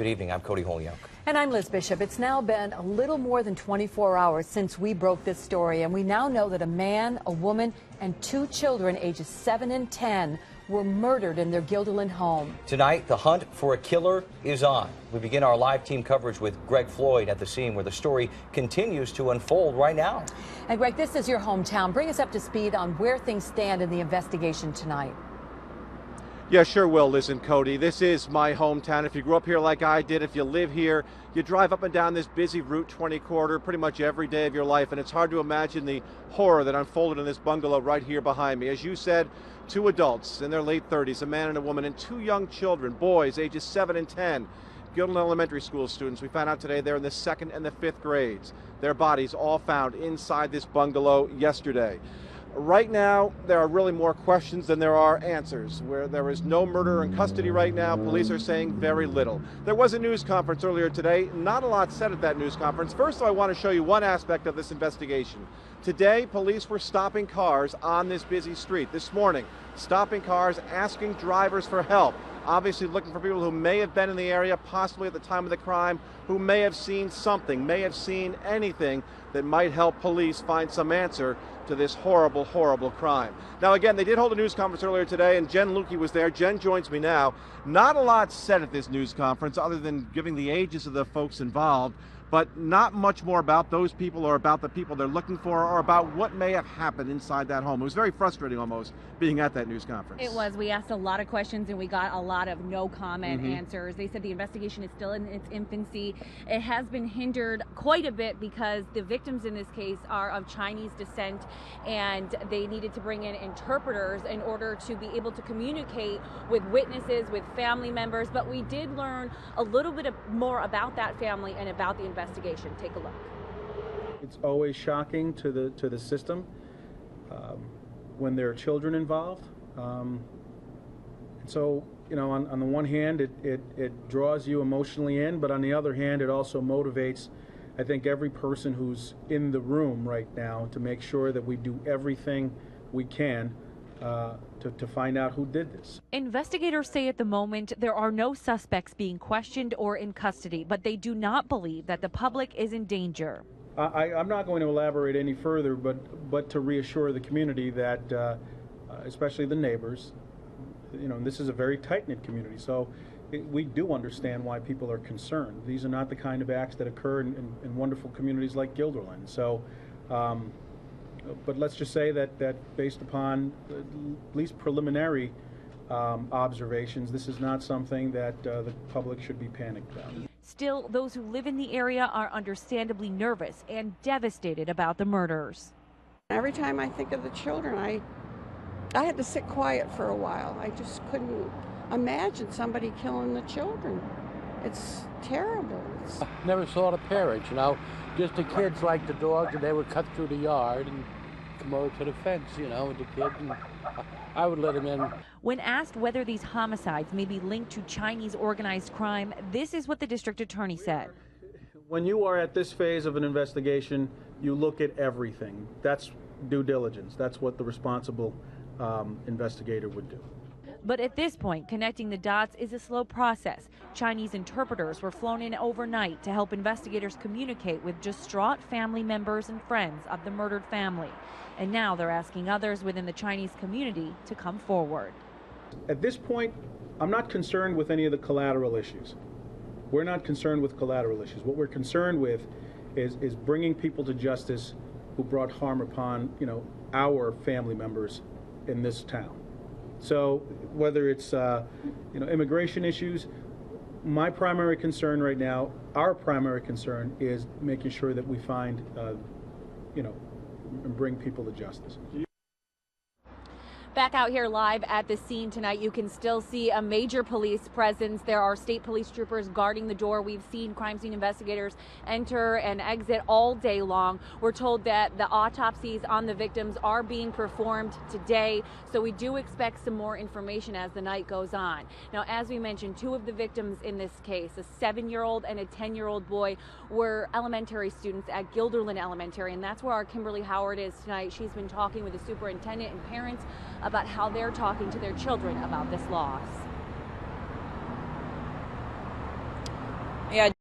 Good evening. I'm Cody Holyoke. And I'm Liz Bishop. It's now been a little more than 24 hours since we broke this story, and we now know that a man, a woman, and 2 children ages 7 and 10 were murdered in their Guilderland home. Tonight, the hunt for a killer is on. We begin our live team coverage with Greg Floyd at the scene, where the story continues to unfold right now. And Greg, this is your hometown. Bring us up to speed on where things stand in the investigation tonight. Yeah, sure will, Liz and Cody. This is my hometown. If you grew up here like I did, if you live here, you drive up and down this busy Route 20 corridor pretty much every day of your life, and it's hard to imagine the horror that unfolded in this bungalow right here behind me. As you said, 2 adults in their late 30s, a man and a woman, and 2 young children, boys ages 7 and 10. Guilderland Elementary School students. We found out today they're in the 2nd and the 5th grades. Their bodies all found inside this bungalow yesterday. Right now, there are really more questions than there are answers. Where there is no murderer in custody right now, police are saying very little. There was a news conference earlier today. Not a lot said at that news conference. First, I want to show you one aspect of this investigation. Today, police were stopping cars on this busy street. This morning, stopping cars, asking drivers for help. Obviously looking for people who may have been in the area, possibly at the time of the crime, who may have seen something, may have seen anything that might help police find some answer to this horrible, horrible crime. Now, again, they did hold a news conference earlier today, and Jen Lukey was there. Jen joins me now. Not a lot said at this news conference other than giving the ages of the folks involved, but not much more about those people or about the people they're looking for or about what may have happened inside that home. It was very frustrating almost being at that news conference. It was. We asked a lot of questions and we got a lot of no comment answers. They said the investigation is still in its infancy. It has been hindered quite a bit because the victims in this case are of Chinese descent, and they needed to bring in interpreters in order to be able to communicate with witnesses, with family members. But we did learn a little bit more about that family and about the investigation. Take a look. It's always shocking to the system when there are children involved. And so, you know, on the one hand, it draws you emotionally in, but on the other hand, it also motivates, I think, every person who's in the room right now to make sure that we do everything we can to find out who did this. Investigators say at the moment there are no suspects being questioned or in custody, but they do not believe that the public is in danger. I'm not going to elaborate any further, but to reassure the community that, especially the neighbors, you know, this is a very tight-knit community, so we do understand why people are concerned. These are not the kind of acts that occur in wonderful communities like Guilderland. So. But let's just say that based upon at least preliminary observations, this is not something that the public should be panicked about. Still, those who live in the area are understandably nervous and devastated about the murders. Every time I think of the children, I had to sit quiet for a while. I just couldn't imagine somebody killing the children. It's terrible. Never saw the parents, you know. Just the kids like the dogs, and they would cut through the yard and come over to the fence, you know, with the kids, and I would let them in. When asked whether these homicides may be linked to Chinese organized crime, this is what the district attorney said. When you are at this phase of an investigation, you look at everything. That's due diligence. That's what the responsible investigator would do. But at this point, connecting the dots is a slow process. Chinese interpreters were flown in overnight to help investigators communicate with distraught family members and friends of the murdered family. And now they're asking others within the Chinese community to come forward. At this point, I'm not concerned with any of the collateral issues. We're not concerned with collateral issues. What we're concerned with is bringing people to justice who brought harm upon, you know, our family members in this town. So whether it's immigration issues, my primary concern right now, our primary concern is making sure that we find, and bring people to justice. Back out here live at the scene tonight, you can still see a major police presence. There are state police troopers guarding the door. We've seen crime scene investigators enter and exit all day long. We're told that the autopsies on the victims are being performed today, so we do expect some more information as the night goes on. Now, as we mentioned, 2 of the victims in this case, a 7-year-old and a 10-year-old boy, were elementary students at Guilderland Elementary, and that's where our Kimberly Howard is tonight. She's been talking with the superintendent and parents about how they're talking to their children about this loss. Yeah.